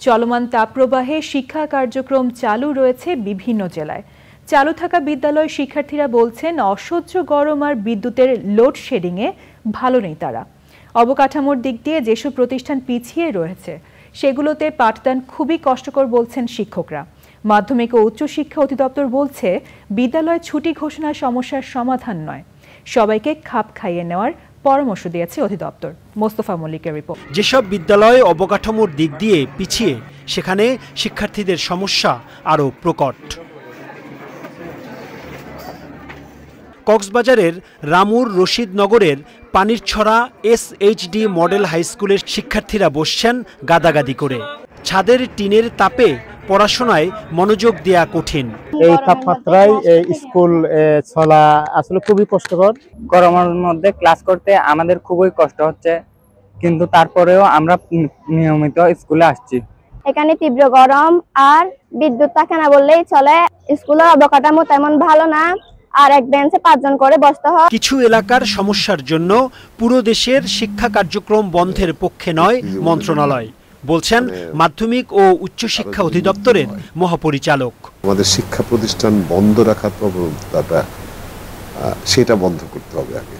চলমান তাপপ্রবাহে শিক্ষা কার্যক্রম চালু রয়েছে বিভিন্ন জেলায়। চালু থাকা বিদ্যালয় শিক্ষার্থীরা বলছেন অসহ্য গরম আর বিদ্যুতের লোডশেডিংয়ে ভালো নেই তারা। অবকাঠামোর দিক দিয়ে যেসব প্রতিষ্ঠান পিছিয়ে রয়েছে সেগুলোতে পাঠদান খুবই কষ্টকর বলছেন শিক্ষকরা। মাধ্যমিক ও উচ্চশিক্ষা অধিদপ্তর বলছে বিদ্যালয় ছুটি ঘোষণা সমস্যার সমাধান নয়, সবাইকে খাপ খাইয়ে নেওয়ার পরামর্শ দিয়েছে অধিদপ্তর। মোস্তফা মল্লিকের রিপোর্ট। যেসব বিদ্যালয় অবকাঠামোর দিক দিয়ে পিছিয়ে সেখানে শিক্ষার্থীদের সমস্যা আরও প্রকট। কক্সবাজারের রামুর রশিদনগরের পানিরছড়া SHD মডেল হাই স্কুলের শিক্ষার্থীরা বসছেন গাদাগাদি করে। ছাদের টিনের তাপে পড়াশোনায় মনোযোগ দেয়া কঠিন। এই তাপমাত্রায় স্কুল চলা আসলে খুবই কষ্টকর। গরমের মধ্যে ক্লাস করতে আমাদের খুবই কষ্ট হচ্ছে, কিন্তু তারপরেও আমরা নিয়মিত স্কুলে আসছি। এখানে তীব্র গরম আর বিদ্যুৎ থাকে না বললেই চলে। স্কুলের অবকাঠামো তেমন ভালো না, আর এক বেঞ্চে 5 জন করে বসতে হয়। কিছু এলাকার সমস্যার জন্য পুরো দেশের শিক্ষা কার্যক্রম বন্ধের পক্ষে নয় মন্ত্রণালয়, বলছেন মাধ্যমিক ও উচ্চশিক্ষা অধিদপ্তরের মহাপরিচালক। আমাদের শিক্ষা প্রতিষ্ঠান বন্ধ রাখার প্রবণতাটা সেটা বন্ধ করতে হবে আগে,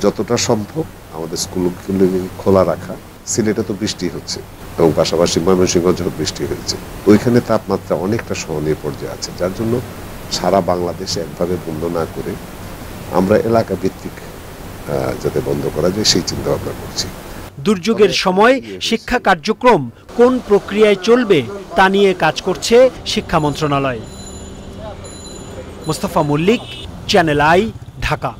যতটা সম্ভব আমাদের স্কুলগুলো খোলা রাখা। সিলেটে তো বৃষ্টি হচ্ছে এবং পাশাপাশি ময়মনসিংহ ঝড় বৃষ্টি হয়েছে, ওইখানে তাপমাত্রা অনেকটা সহনীয় পর্যায়ে আছে, যার জন্য সারা বাংলাদেশে একভাবে বন্ধ না করে আমরা এলাকা ভিত্তিক যাতে বন্ধ করা যায় সেই চিন্তা ভাবনা করছি। দুর্যোগের সময় শিক্ষা কার্যক্রম কোন প্রক্রিয়ায় চলবে তা নিয়ে কাজ করছে শিক্ষা মন্ত্রণালয়। Mostafa Mallik, Channel I, Dhaka.